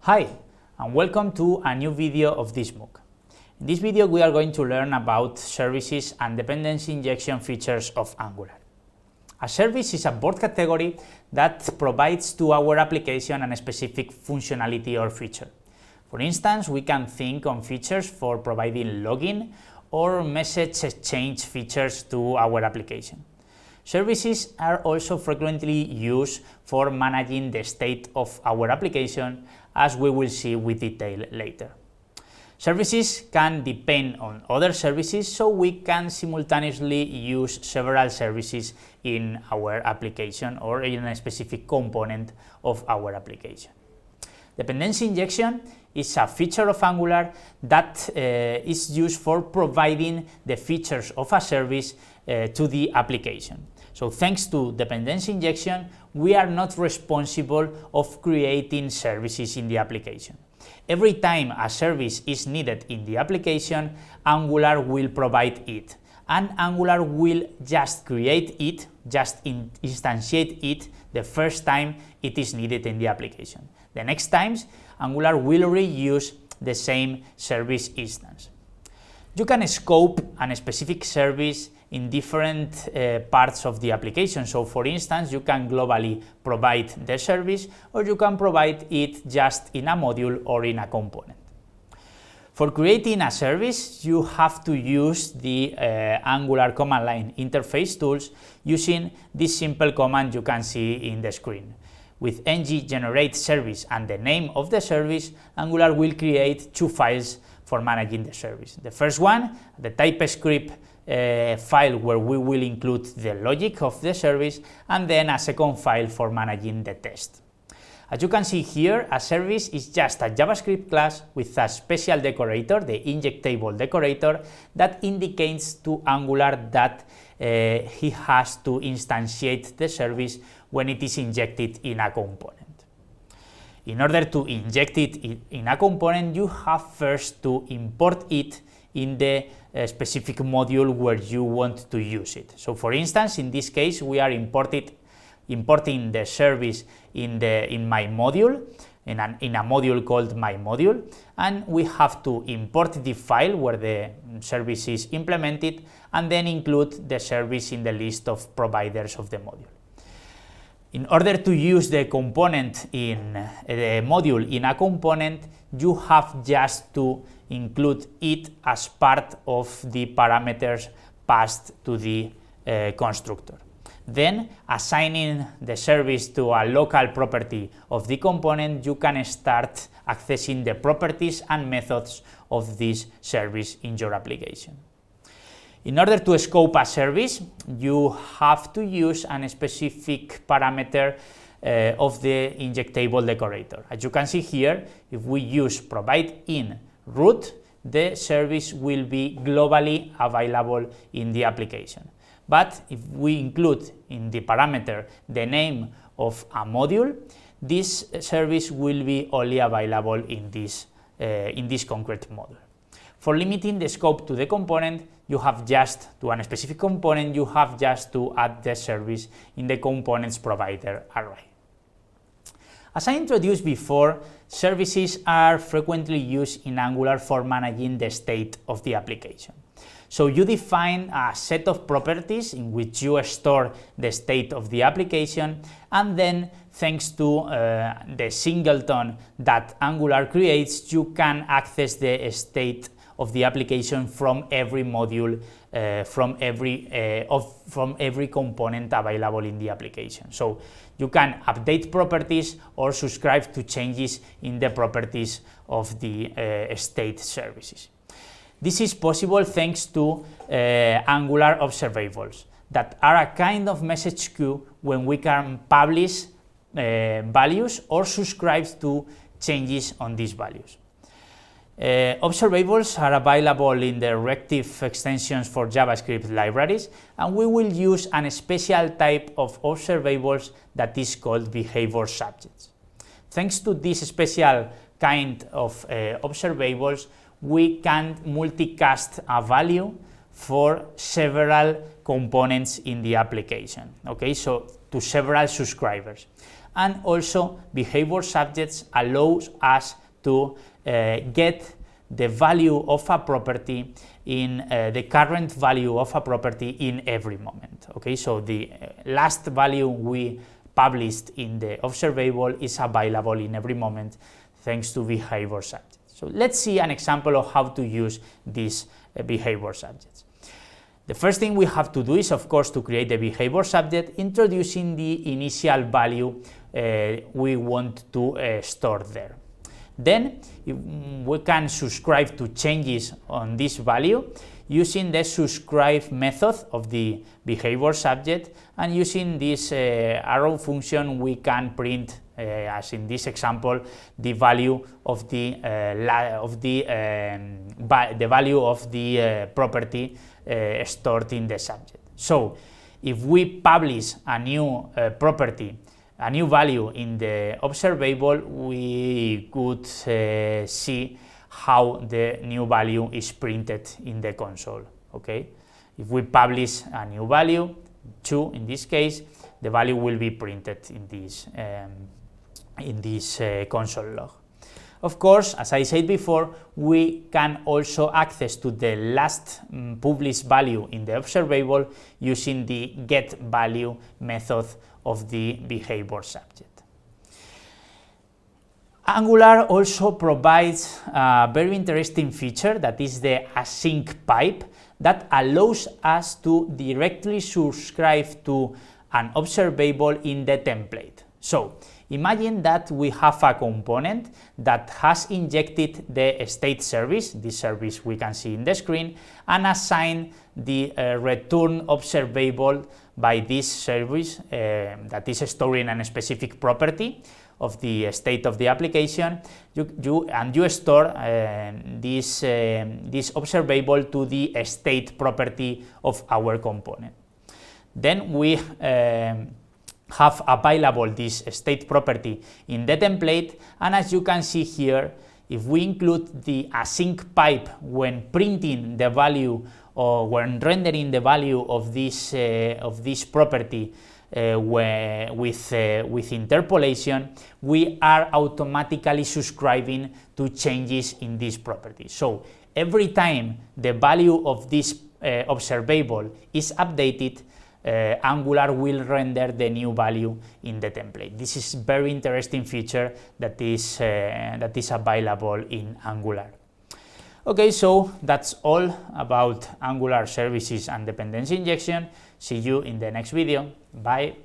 Hi, and welcome to a new video of this MOOC. In this video we are going to learn about services and dependency injection features of Angular. A service is a board category that provides to our application a specific functionality or feature. For instance, we can think on features for providing login or message exchange features to our application. Services are also frequently used for managing the state of our application, as we will see with detail later. Services can depend on other services, so we can simultaneously use several services in our application or in a specific component of our application. Dependency injection is a feature of Angular that is used for providing the features of a service to the application. So thanks to dependency injection, we are not responsible of creating services in the application. Every time a service is needed in the application, Angular will provide it, and Angular will just create it, just instantiate it the first time it is needed in the application. The next times, Angular will reuse the same service instance. You can scope a specific service in different parts of the application. So for instance, you can globally provide the service, or you can provide it just in a module or in a component. For creating a service, you have to use the Angular command line interface tools using this simple command you can see in the screen. With ng generate service and the name of the service, Angular will create two files for managing the service. The first one, the TypeScript file where we will include the logic of the service, and then a second file for managing the test. As you can see here, a service is just a JavaScript class with a special decorator, the injectable decorator, that indicates to Angular that he has to instantiate the service when it is injected in a component. In order to inject it in a component, you have first to import it in the specific module where you want to use it. So for instance, in this case, we are importing the service in my module, in a module called my module, and we have to import the file where the service is implemented and then include the service in the list of providers of the module. In order to use the component in the module in a component, you have just to include it as part of the parameters passed to the constructor. Then, assigning the service to a local property of the component, you can start accessing the properties and methods of this service in your application. In order to scope a service, you have to use a specific parameter of the injectable decorator. As you can see here, if we use provide in root, the service will be globally available in the application. But if we include in the parameter the name of a module, this service will be only available in this concrete module. For limiting the scope to the component, you have just to a specific component, you have just to add the service in the components provider array. As I introduced before, services are frequently used in Angular for managing the state of the application. So you define a set of properties in which you store the state of the application, and then thanks to the singleton that Angular creates, you can access the state of the application from every module, from every component available in the application. So you can update properties or subscribe to changes in the properties of the state services. This is possible thanks to Angular observables that are a kind of message queue when we can publish values or subscribe to changes on these values. Observables are available in the Rective extensions for JavaScript libraries, and we will use a special type of observables that is called behavior subjects. Thanks to this special kind of observables, we can multicast a value for several components in the application, okay, so to several subscribers. And also behavior subjects allows us to get the value of a property in the current value of a property in every moment, okay, so the last value we published in the observable is available in every moment thanks to behavior subjects. So let's see an example of how to use these behavior subjects. The first thing we have to do is, of course, to create the behavior subject, introducing the initial value we want to store there. Then we can subscribe to changes on this value using the subscribe method of the behavior subject, and using this arrow function we can print, as in this example, the value of the value of the property stored in the subject. So if we publish a new property, a new value in the observable, we could see how the new value is printed in the console, okay? If we publish a new value, 2 in this case, the value will be printed in this console log. Of course, as I said before, we can also access to the last published value in the observable using the getValue method of the behavior subject. Angular also provides a very interesting feature, that is the async pipe, that allows us to directly subscribe to an observable in the template. So imagine that we have a component that has injected the state service, this service we can see in the screen, and assigned the return observable by this service that is storing a specific property of the state of the application. You store this observable to the state property of our component. Then we have available this state property in the template, and as you can see here, if we include the async pipe when printing the value or when rendering the value of this property with interpolation, we are automatically subscribing to changes in this property. So every time the value of this observable is updated, Angular will render the new value in the template. This is a very interesting feature that is available in Angular. Okay, so that's all about Angular services and dependency injection. See you in the next video. Bye.